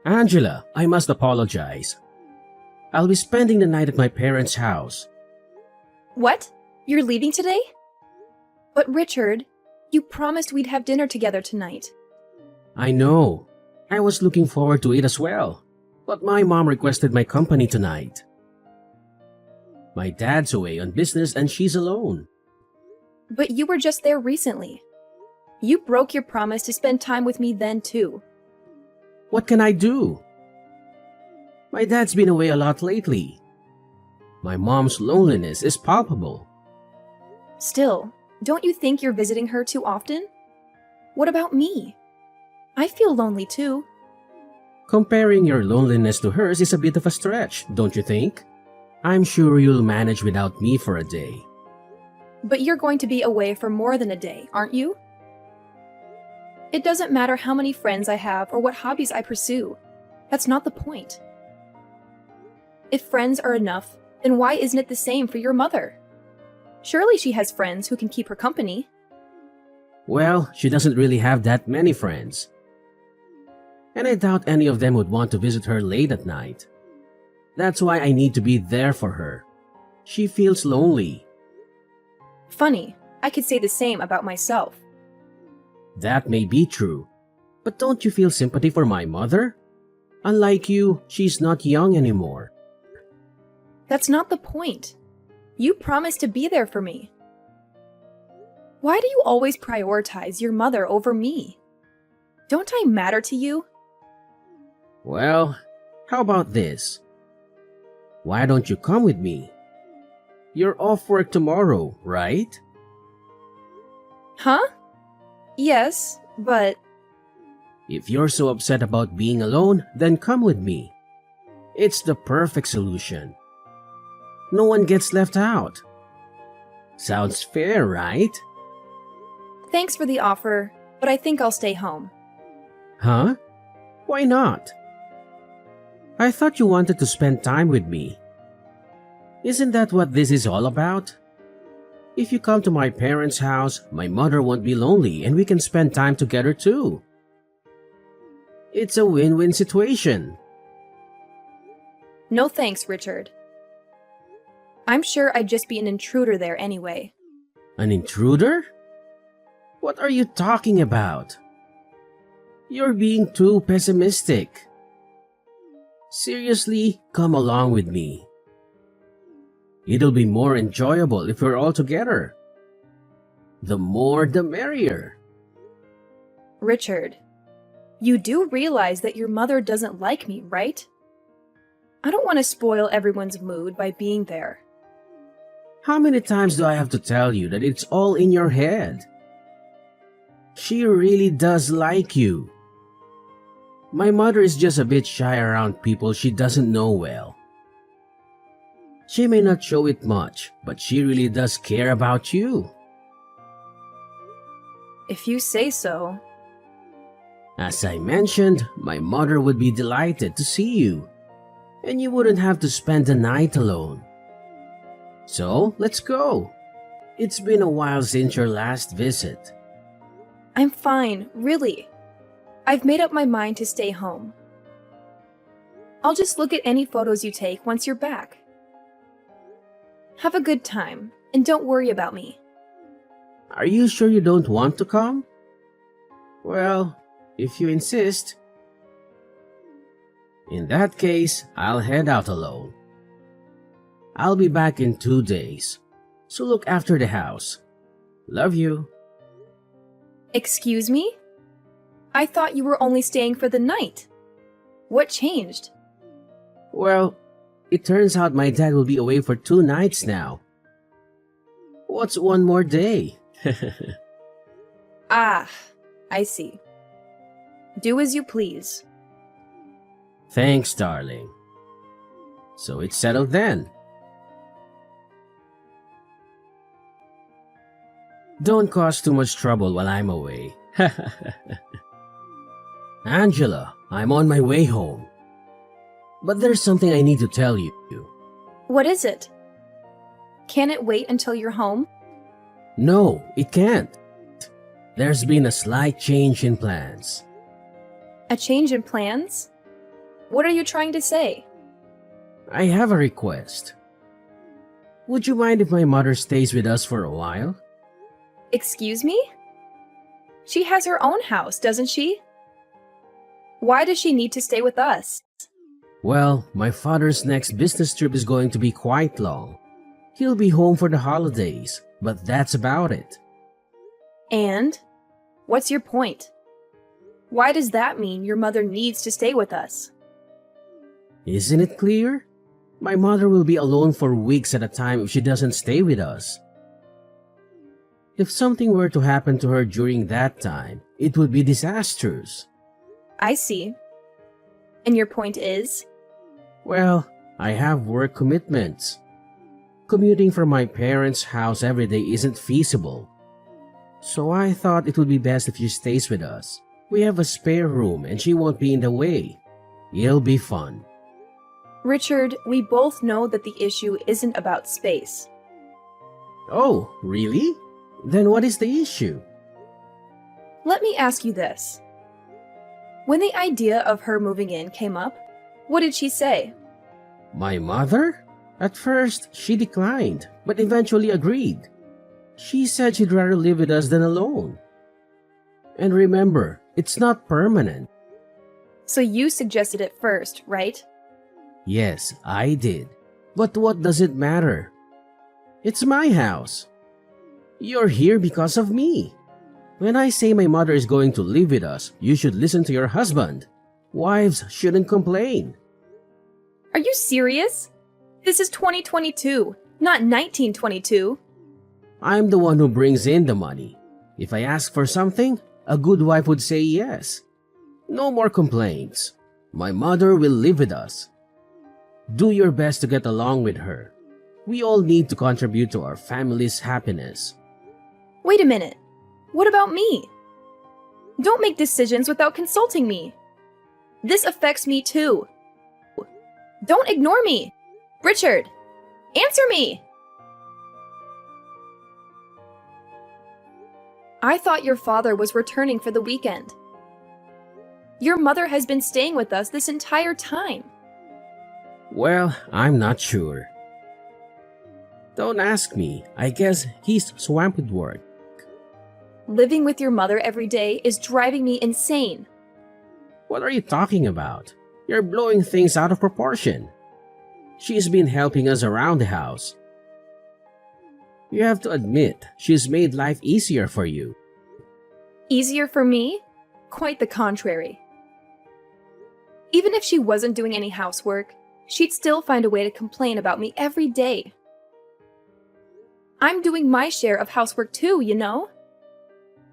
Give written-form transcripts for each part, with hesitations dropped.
Angela, I must apologize. I'll be spending the night at my parents' house. What? You're leaving today? But Richard, you promised we'd have dinner together tonight. I know. I was looking forward to it as well. But my mom requested my company tonight. My dad's away on business and she's alone. But you were just there recently. You broke your promise to spend time with me then too. What can I do? My dad's been away a lot lately. My mom's loneliness is palpable. Still, don't you think you're visiting her too often? What about me? I feel lonely too. Comparing your loneliness to hers is a bit of a stretch, don't you think? I'm sure you'll manage without me for a day. But you're going to be away for more than a day, aren't you? It doesn't matter how many friends I have or what hobbies I pursue. That's not the point. If friends are enough, then why isn't it the same for your mother? Surely she has friends who can keep her company. Well, she doesn't really have that many friends. And I doubt any of them would want to visit her late at night. That's why I need to be there for her. She feels lonely. Funny, I could say the same about myself. That may be true, but don't you feel sympathy for my mother? Unlike you, she's not young anymore. That's not the point. You promised to be there for me. Why do you always prioritize your mother over me? Don't I matter to you? Well, how about this? Why don't you come with me? You're off work tomorrow, right? Huh? Yes, but... If you're so upset about being alone, then come with me. It's the perfect solution. No one gets left out. Sounds fair, right? Thanks for the offer, but I think I'll stay home. Huh? Why not? I thought you wanted to spend time with me. Isn't that what this is all about? If you come to my parents' house, my mother won't be lonely and we can spend time together too. It's a win-win situation. No thanks, Richard. I'm sure I'd just be an intruder there anyway. An intruder? What are you talking about? You're being too pessimistic. Seriously, come along with me. It'll be more enjoyable if we're all together. The more the merrier. Richard, you do realize that your mother doesn't like me, right? I don't want to spoil everyone's mood by being there. How many times do I have to tell you that it's all in your head? She really does like you. My mother is just a bit shy around people she doesn't know well. She may not show it much, but she really does care about you. If you say so. As I mentioned, my mother would be delighted to see you, and you wouldn't have to spend the night alone. So, let's go. It's been a while since your last visit. I'm fine, really. I've made up my mind to stay home. I'll just look at any photos you take once you're back. Have a good time, and don't worry about me. Are you sure you don't want to come? Well, if you insist. In that case, I'll head out alone. I'll be back in 2 days, so look after the house. Love you. Excuse me? I thought you were only staying for the night. What changed? Well, it turns out my dad will be away for 2 nights now. What's one more day? Ah, I see. Do as you please. Thanks, darling. So it's settled then. Don't cause too much trouble while I'm away. Angela, I'm on my way home. But there's something I need to tell you. What is it? Can it wait until you're home? No, it can't. There's been a slight change in plans. A change in plans? What are you trying to say? I have a request. Would you mind if my mother stays with us for a while? Excuse me? She has her own house, doesn't she? Why does she need to stay with us? Well, my father's next business trip is going to be quite long. He'll be home for the holidays, but that's about it. And? What's your point? Why does that mean your mother needs to stay with us? Isn't it clear? My mother will be alone for weeks at a time if she doesn't stay with us. If something were to happen to her during that time, it would be disastrous. I see. And your point is? Well, I have work commitments. Commuting from my parents' house every day isn't feasible. So I thought it would be best if she stays with us. We have a spare room and she won't be in the way. It'll be fun. Richard, we both know that the issue isn't about space. Oh, really? Then what is the issue? Let me ask you this. When the idea of her moving in came up, what did she say? My mother? At first, she declined, but eventually agreed. She said she'd rather live with us than alone. And remember, it's not permanent. So you suggested it first, right? Yes, I did. But what does it matter? It's my house. You're here because of me. When I say my mother is going to live with us, you should listen to your husband. Wives shouldn't complain. Are you serious? This is 2022, not 1922. I'm the one who brings in the money. If I ask for something, a good wife would say yes. No more complaints. My mother will live with us. Do your best to get along with her. We all need to contribute to our family's happiness. Wait a minute. What about me? Don't make decisions without consulting me. This affects me too. Don't ignore me. Richard, answer me! I thought your father was returning for the weekend. Your mother has been staying with us this entire time. Well, I'm not sure. Don't ask me. I guess he's swamped with work. Living with your mother every day is driving me insane. What are you talking about? You're blowing things out of proportion. She's been helping us around the house. You have to admit, she's made life easier for you. Easier for me? Quite the contrary. Even if she wasn't doing any housework, she'd still find a way to complain about me every day. I'm doing my share of housework too, you know?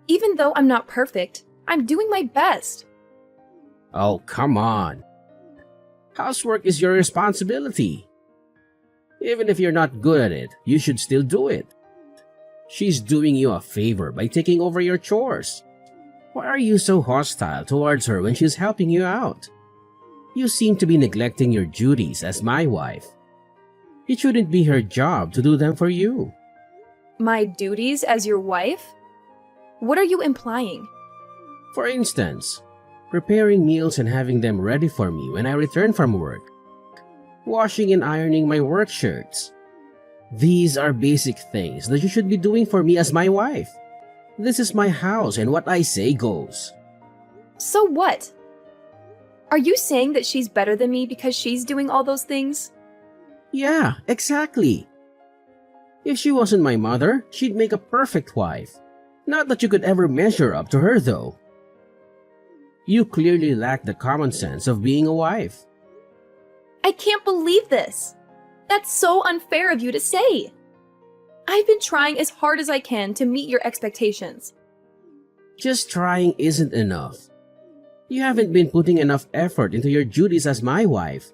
Even though I'm not perfect, I'm doing my best. Oh, come on. Housework is your responsibility. Even if you're not good at it, you should still do it. She's doing you a favor by taking over your chores. Why are you so hostile towards her when she's helping you out? You seem to be neglecting your duties as my wife. It shouldn't be her job to do them for you. My duties as your wife? What are you implying? For instance, preparing meals and having them ready for me when I return from work. Washing and ironing my work shirts. These are basic things that you should be doing for me as my wife. This is my house and what I say goes. So what? Are you saying that she's better than me because she's doing all those things? Yeah, exactly. If she wasn't my mother, she'd make a perfect wife. Not that you could ever measure up to her though. You clearly lack the common sense of being a wife. I can't believe this. That's so unfair of you to say. I've been trying as hard as I can to meet your expectations. Just trying isn't enough. You haven't been putting enough effort into your duties as my wife.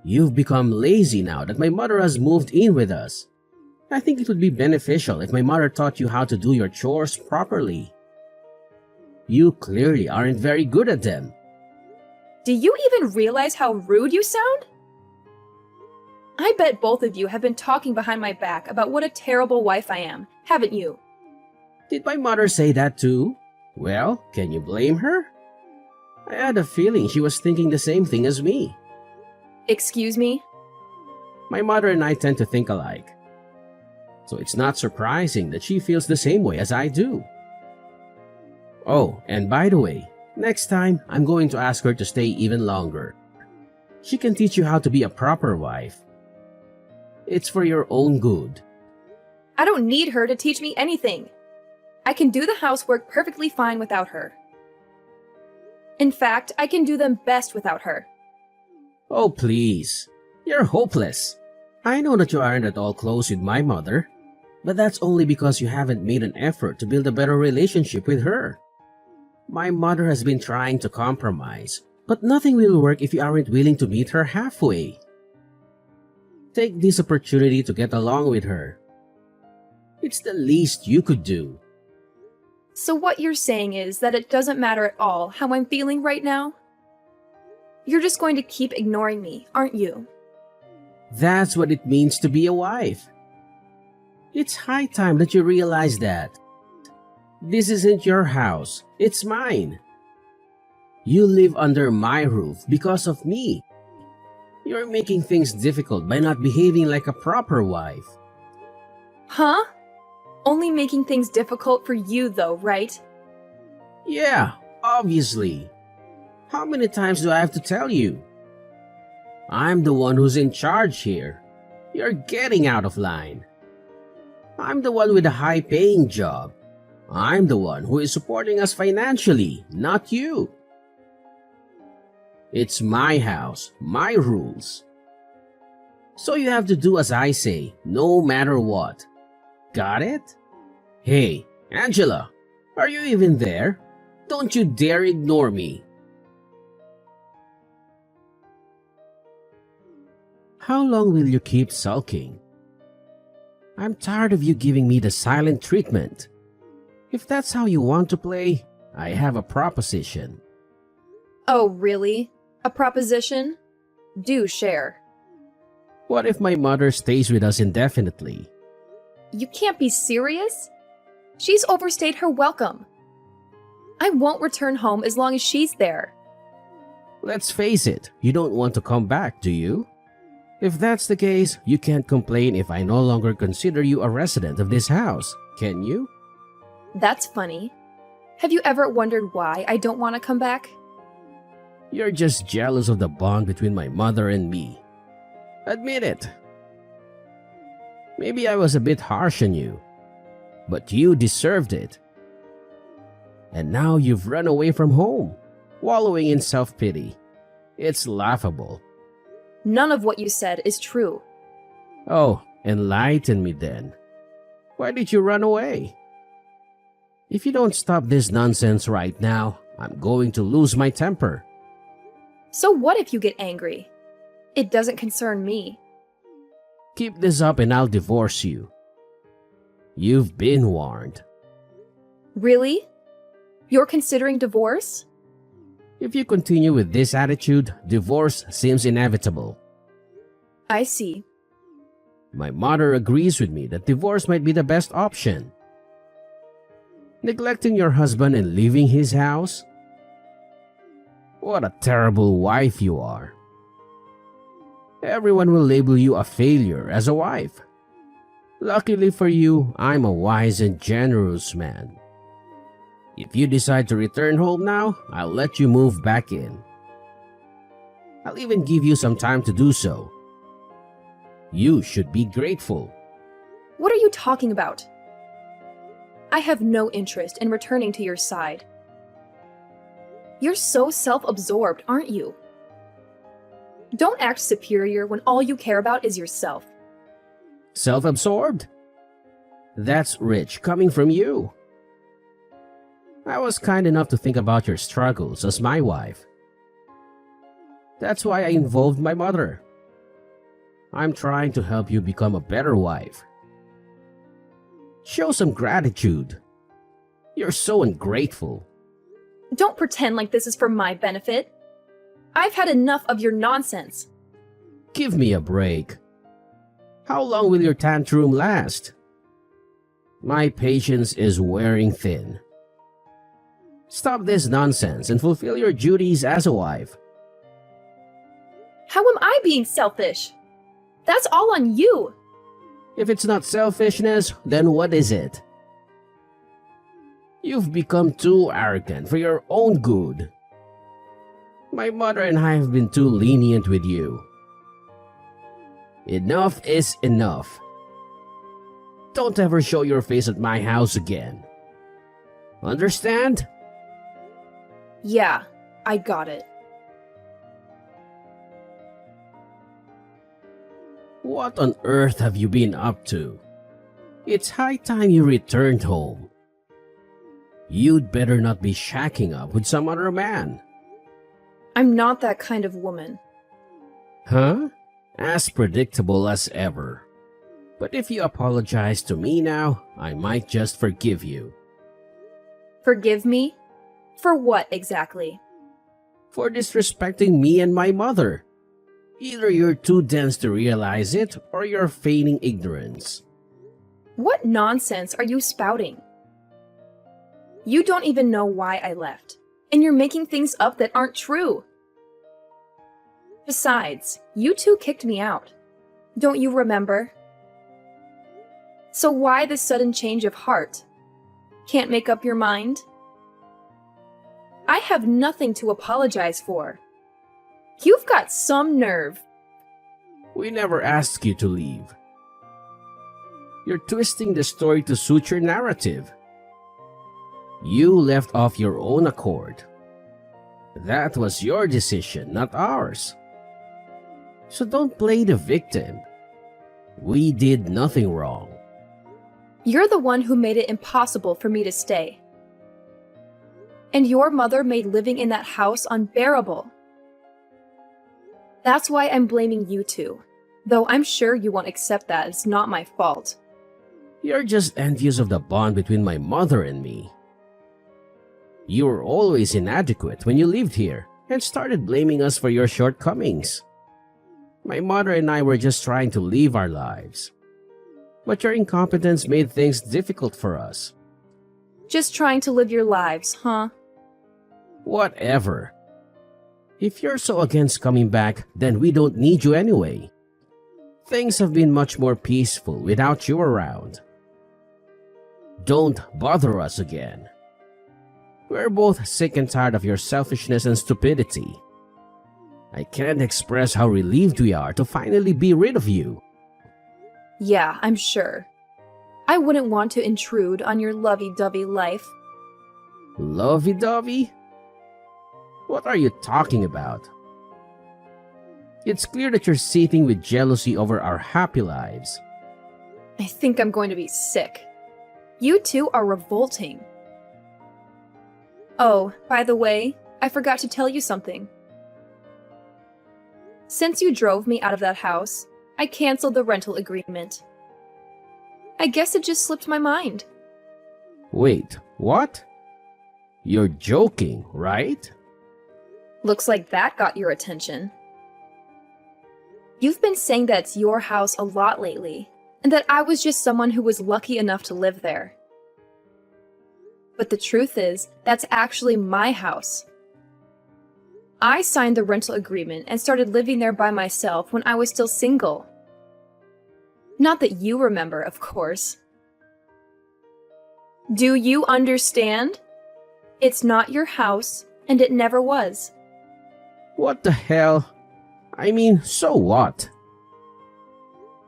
You've become lazy now that my mother has moved in with us. I think it would be beneficial if my mother taught you how to do your chores properly. You clearly aren't very good at them. Do you even realize how rude you sound? I bet both of you have been talking behind my back about what a terrible wife I am, haven't you? Did my mother say that too? Well, can you blame her? I had a feeling she was thinking the same thing as me. Excuse me? My mother and I tend to think alike. So it's not surprising that she feels the same way as I do. Oh, and by the way, next time I'm going to ask her to stay even longer. She can teach you how to be a proper wife. It's for your own good. I don't need her to teach me anything. I can do the housework perfectly fine without her. In fact, I can do them best without her. Oh, please. You're hopeless. I know that you aren't at all close with my mother, but that's only because you haven't made an effort to build a better relationship with her. My mother has been trying to compromise, but nothing will work if you aren't willing to meet her halfway. Take this opportunity to get along with her. It's the least you could do. So what you're saying is that it doesn't matter at all how I'm feeling right now? You're just going to keep ignoring me, aren't you? That's what it means to be a wife. It's high time that you realize that. This isn't your house, it's mine. You live under my roof because of me. You're making things difficult by not behaving like a proper wife. Huh? Only making things difficult for you though, right? Yeah, obviously. How many times do I have to tell you? I'm the one who's in charge here. You're getting out of line. I'm the one with a high-paying job. I'm the one who is supporting us financially, not you. It's my house, my rules. So you have to do as I say, no matter what. Got it? Hey, Angela, are you even there? Don't you dare ignore me. How long will you keep sulking? I'm tired of you giving me the silent treatment. If that's how you want to play, I have a proposition. Oh, really? A proposition? Do share. What if my mother stays with us indefinitely? You can't be serious? She's overstayed her welcome. I won't return home as long as she's there. Let's face it, you don't want to come back, do you? If that's the case, you can't complain if I no longer consider you a resident of this house, can you? That's funny. Have you ever wondered why I don't want to come back? You're just jealous of the bond between my mother and me. Admit it. Maybe I was a bit harsh on you, but you deserved it. And now you've run away from home, wallowing in self-pity. It's laughable. None of what you said is true. Oh, enlighten me then. Why did you run away? If you don't stop this nonsense right now, I'm going to lose my temper. So what if you get angry? It doesn't concern me. Keep this up and I'll divorce you. You've been warned. Really? You're considering divorce? If you continue with this attitude, divorce seems inevitable. I see. My mother agrees with me that divorce might be the best option. Neglecting your husband and leaving his house? What a terrible wife you are. Everyone will label you a failure as a wife. Luckily for you, I'm a wise and generous man. If you decide to return home now, I'll let you move back in. I'll even give you some time to do so. You should be grateful. What are you talking about? I have no interest in returning to your side. You're so self-absorbed, aren't you? Don't act superior when all you care about is yourself. Self-absorbed? That's rich coming from you. I was kind enough to think about your struggles as my wife. That's why I involved my mother. I'm trying to help you become a better wife. Show some gratitude. You're so ungrateful. Don't pretend like this is for my benefit. I've had enough of your nonsense. Give me a break. How long will your tantrum last? My patience is wearing thin. Stop this nonsense and fulfill your duties as a wife. How am I being selfish? That's all on you. If it's not selfishness, then what is it? You've become too arrogant for your own good. My mother and I have been too lenient with you. Enough is enough. Don't ever show your face at my house again. Understand? Yeah, I got it. What on earth have you been up to? It's high time you returned home. You'd better not be shacking up with some other man. I'm not that kind of woman. Huh? As predictable as ever. But if you apologize to me now, I might just forgive you. Forgive me? For what exactly? For disrespecting me and my mother. Either you're too dense to realize it, or you're feigning ignorance. What nonsense are you spouting? You don't even know why I left, and you're making things up that aren't true. Besides, you two kicked me out. Don't you remember? So why this sudden change of heart? Can't make up your mind? I have nothing to apologize for. You've got some nerve. We never asked you to leave. You're twisting the story to suit your narrative. You left off your own accord. That was your decision, not ours. So don't play the victim. We did nothing wrong. You're the one who made it impossible for me to stay. And your mother made living in that house unbearable. That's why I'm blaming you two, though I'm sure you won't accept that it's not my fault. You're just envious of the bond between my mother and me. You were always inadequate when you lived here and started blaming us for your shortcomings. My mother and I were just trying to live our lives. But your incompetence made things difficult for us. Just trying to live your lives, huh? Whatever. If you're so against coming back, then we don't need you anyway. Things have been much more peaceful without you around. Don't bother us again. We're both sick and tired of your selfishness and stupidity. I can't express how relieved we are to finally be rid of you. Yeah, I'm sure. I wouldn't want to intrude on your lovey-dovey life. Lovey-dovey? What are you talking about? It's clear that you're seething with jealousy over our happy lives. I think I'm going to be sick. You two are revolting. Oh, by the way, I forgot to tell you something. Since you drove me out of that house, I canceled the rental agreement. I guess it just slipped my mind. Wait, what? You're joking, right? Looks like that got your attention. You've been saying that it's your house a lot lately, and that I was just someone who was lucky enough to live there. But the truth is, that's actually my house. I signed the rental agreement and started living there by myself when I was still single. Not that you remember, of course. Do you understand? It's not your house, and it never was. What the hell? I mean, so what?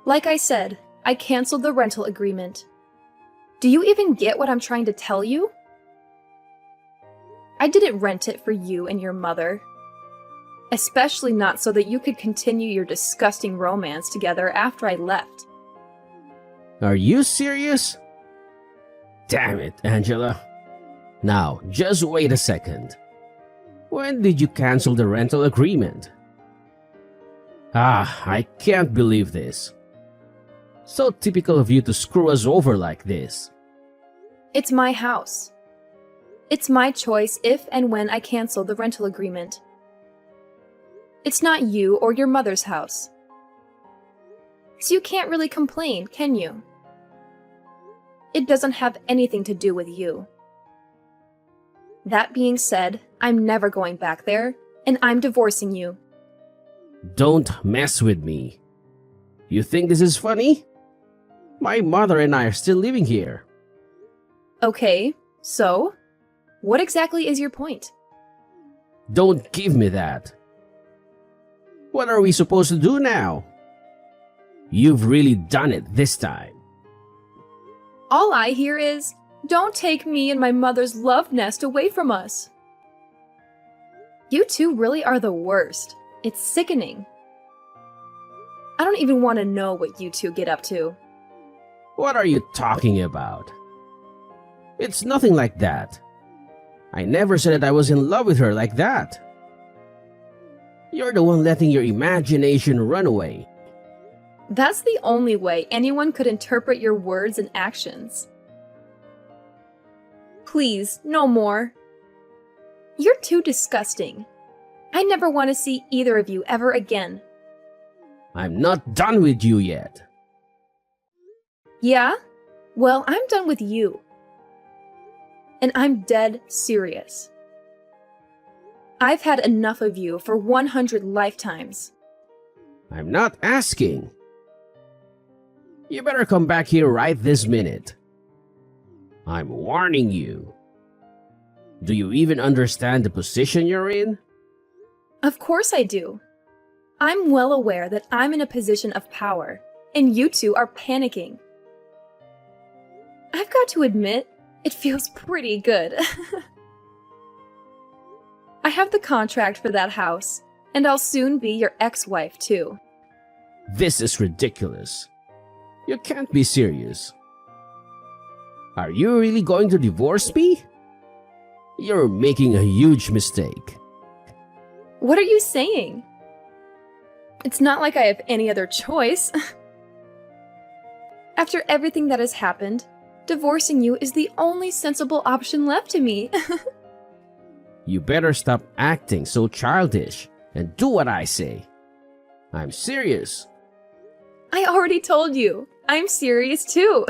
Like I said, I canceled the rental agreement. Do you even get what I'm trying to tell you? I didn't rent it for you and your mother. Especially not so that you could continue your disgusting romance together after I left. Are you serious? Damn it, Angela. Now, just wait a second. When did you cancel the rental agreement? I can't believe this. So typical of you to screw us over like this. It's my house. It's my choice if and when I cancel the rental agreement. It's not you or your mother's house. So you can't really complain, can you? It doesn't have anything to do with you. That being said, I'm never going back there, and I'm divorcing you. Don't mess with me. You think this is funny? My mother and I are still living here. Okay, so? What exactly is your point? Don't give me that. What are we supposed to do now? You've really done it this time. All I hear is, don't take me and my mother's love nest away from us. You two really are the worst. It's sickening. I don't even want to know what you two get up to. What are you talking about? It's nothing like that. I never said that I was in love with her like that. You're the one letting your imagination run away. That's the only way anyone could interpret your words and actions. Please, no more. You're too disgusting. I never want to see either of you ever again. I'm not done with you yet. Yeah? Well, I'm done with you. And I'm dead serious. I've had enough of you for 100 lifetimes. I'm not asking. You better come back here right this minute. I'm warning you. Do you even understand the position you're in? Of course I do. I'm well aware that I'm in a position of power, and you two are panicking. I've got to admit, it feels pretty good. I have the contract for that house, and I'll soon be your ex-wife too. This is ridiculous. You can't be serious. Are you really going to divorce me? You're making a huge mistake. What are you saying? It's not like I have any other choice. After everything that has happened, divorcing you is the only sensible option left to me. You better stop acting so childish and do what I say. I'm serious. I already told you. I'm serious too.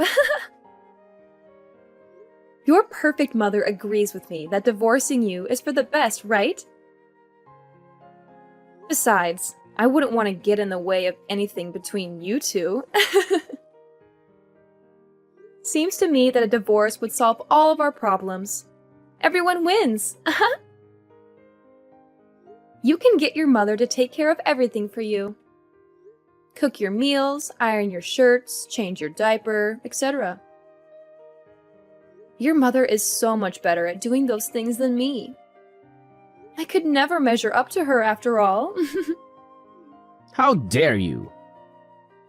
Your perfect mother agrees with me that divorcing you is for the best, right? Besides, I wouldn't want to get in the way of anything between you two. Seems to me that a divorce would solve all of our problems. Everyone wins. You can get your mother to take care of everything for you. Cook your meals, iron your shirts, change your diaper, etc. Your mother is so much better at doing those things than me. I could never measure up to her after all. How dare you?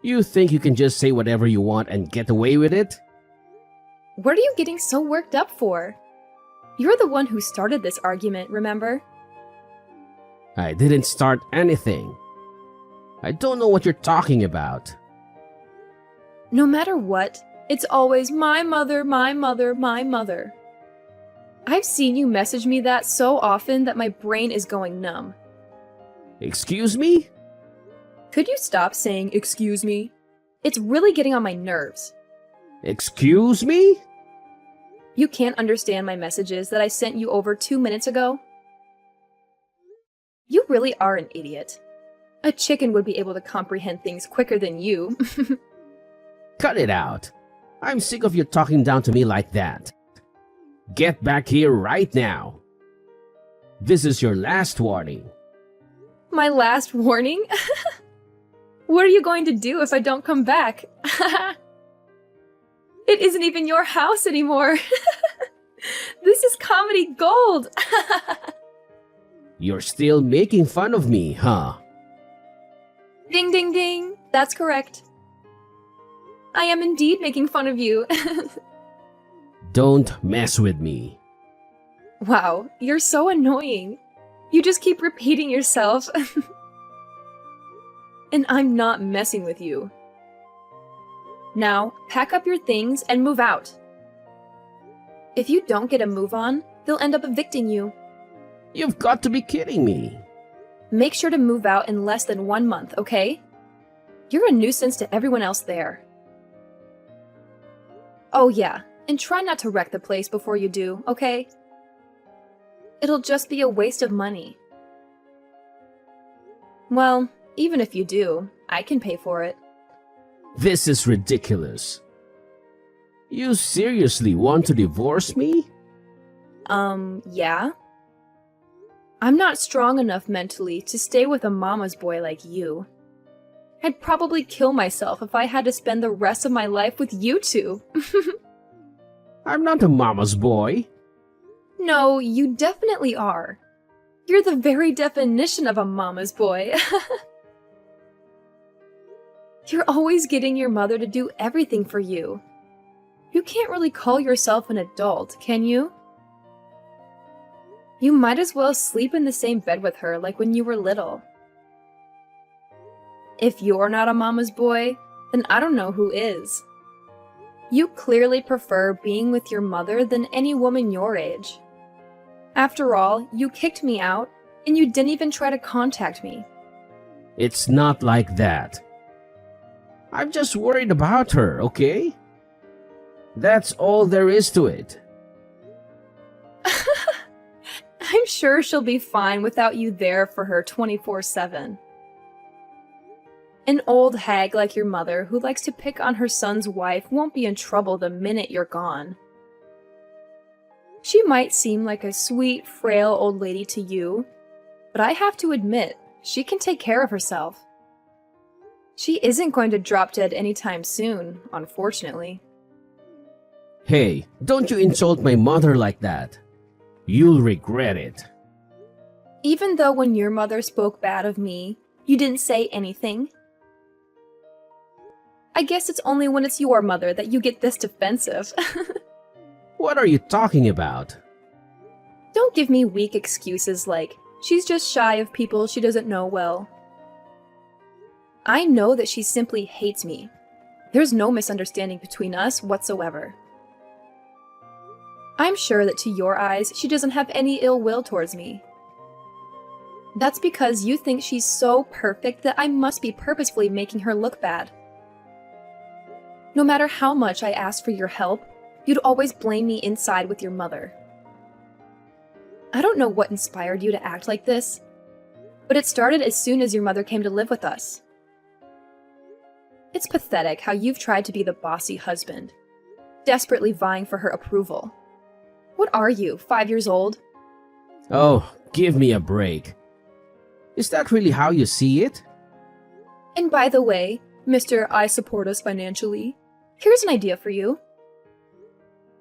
You think you can just say whatever you want and get away with it? What are you getting so worked up for? You're the one who started this argument, remember? I didn't start anything. I don't know what you're talking about. No matter what, it's always my mother, my mother, my mother. I've seen you message me that so often that my brain is going numb. Excuse me? Could you stop saying excuse me? It's really getting on my nerves. Excuse me? You can't understand my messages that I sent you over 2 minutes ago? You really are an idiot. A chicken would be able to comprehend things quicker than you. Cut it out. I'm sick of you talking down to me like that. Get back here right now. This is your last warning. My last warning? What are you going to do if I don't come back? It isn't even your house anymore. This is comedy gold. You're still making fun of me, huh? Ding, ding, ding. That's correct. I am indeed making fun of you. Don't mess with me. Wow, you're so annoying. You just keep repeating yourself. And I'm not messing with you. Now, pack up your things and move out. If you don't get a move on, they'll end up evicting you. You've got to be kidding me. Make sure to move out in less than 1 month, okay? You're a nuisance to everyone else there. Oh yeah, and try not to wreck the place before you do, okay? It'll just be a waste of money. Well, even if you do, I can pay for it. This is ridiculous. You seriously want to divorce me? Yeah? I'm not strong enough mentally to stay with a mama's boy like you. I'd probably kill myself if I had to spend the rest of my life with you two. I'm not a mama's boy. No, you definitely are. You're the very definition of a mama's boy. You're always getting your mother to do everything for you. You can't really call yourself an adult, can you? You might as well sleep in the same bed with her like when you were little. If you're not a mama's boy, then I don't know who is. You clearly prefer being with your mother than any woman your age. After all, you kicked me out, and you didn't even try to contact me. It's not like that. I'm just worried about her, okay? That's all there is to it. I'm sure she'll be fine without you there for her 24/7. An old hag like your mother who likes to pick on her son's wife won't be in trouble the minute you're gone. She might seem like a sweet, frail old lady to you, but I have to admit, she can take care of herself. She isn't going to drop dead anytime soon, unfortunately. Hey, don't you insult my mother like that. You'll regret it. Even though when your mother spoke bad of me, you didn't say anything? I guess it's only when it's your mother that you get this defensive. What are you talking about? Don't give me weak excuses like, she's just shy of people she doesn't know well. I know that she simply hates me. There's no misunderstanding between us whatsoever. I'm sure that to your eyes, she doesn't have any ill will towards me. That's because you think she's so perfect that I must be purposefully making her look bad. No matter how much I asked for your help, you'd always blame me inside with your mother. I don't know what inspired you to act like this, but it started as soon as your mother came to live with us. It's pathetic how you've tried to be the bossy husband, desperately vying for her approval. What are you, 5 years old? Oh, give me a break. Is that really how you see it? And by the way, Mr. I support us financially, here's an idea for you.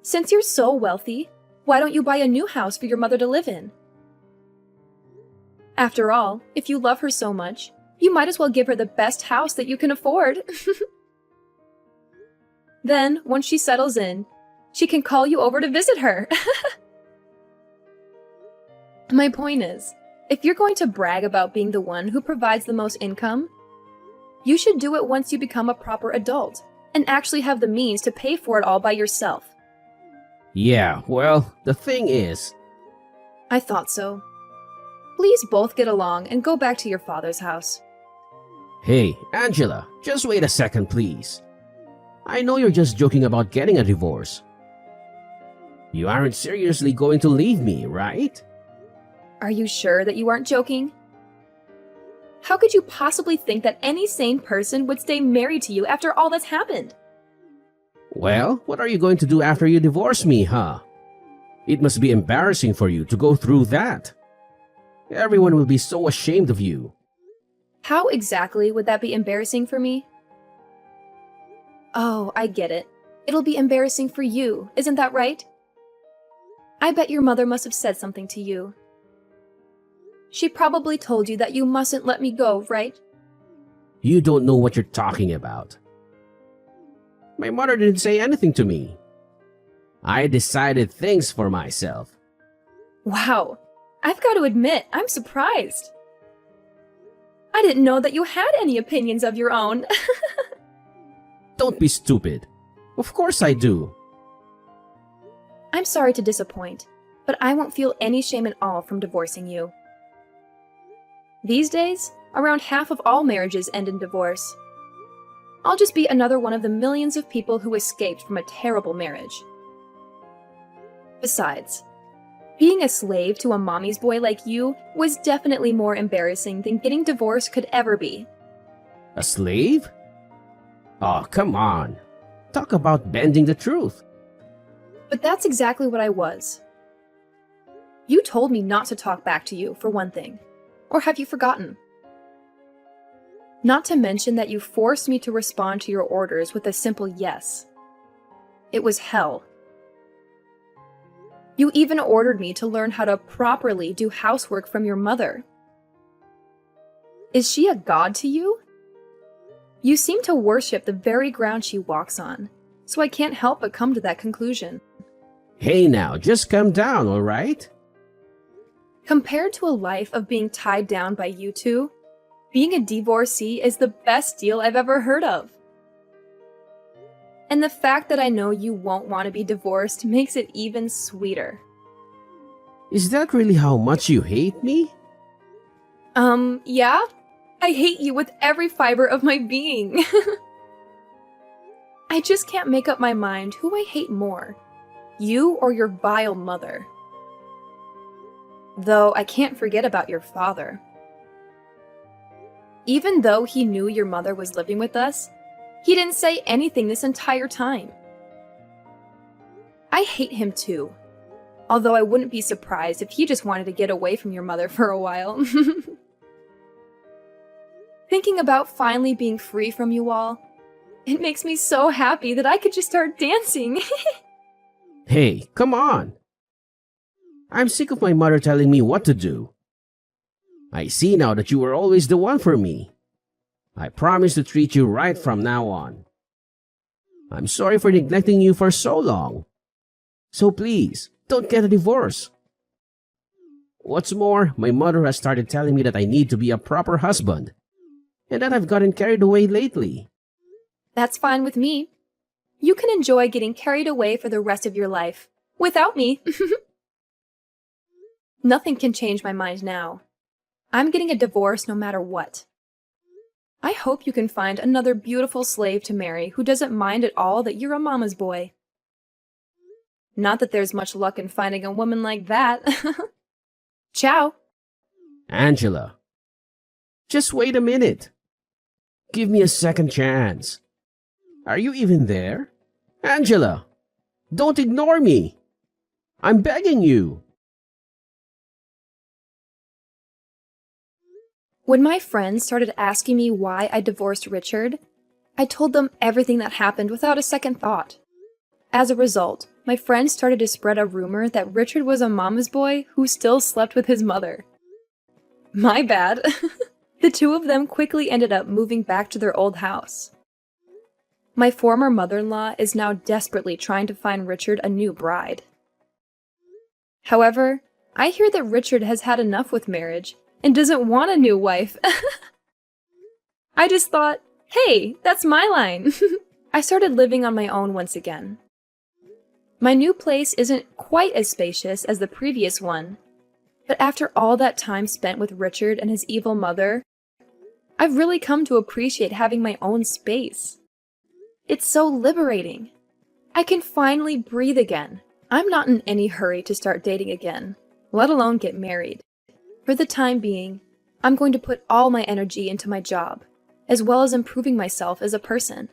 Since you're so wealthy, why don't you buy a new house for your mother to live in? After all, if you love her so much, you might as well give her the best house that you can afford. Then, once she settles in, she can call you over to visit her. My point is, if you're going to brag about being the one who provides the most income, you should do it once you become a proper adult and actually have the means to pay for it all by yourself. Yeah, well, the thing is... I thought so. Please both get along and go back to your father's house. Hey, Angela, just wait a second, please. I know you're just joking about getting a divorce. You aren't seriously going to leave me, right? Are you sure that you aren't joking? How could you possibly think that any sane person would stay married to you after all that's happened? Well, what are you going to do after you divorce me, huh? It must be embarrassing for you to go through that. Everyone will be so ashamed of you. How exactly would that be embarrassing for me? Oh, I get it. It'll be embarrassing for you, isn't that right? I bet your mother must have said something to you. She probably told you that you mustn't let me go, right? You don't know what you're talking about. My mother didn't say anything to me. I decided things for myself. Wow, I've got to admit, I'm surprised. I didn't know that you had any opinions of your own. Don't be stupid. Of course I do. I'm sorry to disappoint, but I won't feel any shame at all from divorcing you. These days, around half of all marriages end in divorce. I'll just be another one of the millions of people who escaped from a terrible marriage. Besides, Being a slave to a mommy's boy like you was definitely more embarrassing than getting divorced could ever be. A slave? Oh, come on. Talk about bending the truth. But that's exactly what I was. You told me not to talk back to you, for one thing. Or have you forgotten? Not to mention that you forced me to respond to your orders with a simple yes. It was hell. You even ordered me to learn how to properly do housework from your mother. Is she a god to you? You seem to worship the very ground she walks on, so I can't help but come to that conclusion. Hey now, just calm down, alright? Compared to a life of being tied down by you two, being a divorcee is the best deal I've ever heard of. And the fact that I know you won't want to be divorced makes it even sweeter. Is that really how much you hate me? Yeah? I hate you with every fiber of my being. I just can't make up my mind who I hate more, you or your vile mother. Though I can't forget about your father. Even though he knew your mother was living with us, he didn't say anything this entire time. I hate him too, although I wouldn't be surprised if he just wanted to get away from your mother for a while. Thinking about finally being free from you all, it makes me so happy that I could just start dancing. Hey, come on. I'm sick of my mother telling me what to do. I see now that you were always the one for me. I promise to treat you right from now on. I'm sorry for neglecting you for so long. So please, don't get a divorce. What's more, my mother has started telling me that I need to be a proper husband, and that I've gotten carried away lately. That's fine with me. You can enjoy getting carried away for the rest of your life, without me. Nothing can change my mind now. I'm getting a divorce no matter what. I hope you can find another beautiful slave to marry who doesn't mind at all that you're a mama's boy. Not that there's much luck in finding a woman like that. Ciao. Angela, just wait a minute. Give me a second chance. Are you even there? Angela, don't ignore me. I'm begging you. When my friends started asking me why I divorced Richard, I told them everything that happened without a second thought. As a result, my friends started to spread a rumor that Richard was a mama's boy who still slept with his mother. My bad. The two of them quickly ended up moving back to their old house. My former mother-in-law is now desperately trying to find Richard a new bride. However, I hear that Richard has had enough with marriage and doesn't want a new wife. I just thought, hey, that's my line. I started living on my own once again. My new place isn't quite as spacious as the previous one, but after all that time spent with Richard and his evil mother, I've really come to appreciate having my own space. It's so liberating. I can finally breathe again. I'm not in any hurry to start dating again, let alone get married. For the time being, I'm going to put all my energy into my job, as well as improving myself as a person.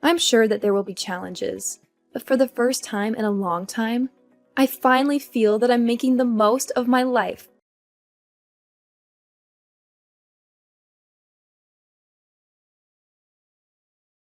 I'm sure that there will be challenges, but for the first time in a long time, I finally feel that I'm making the most of my life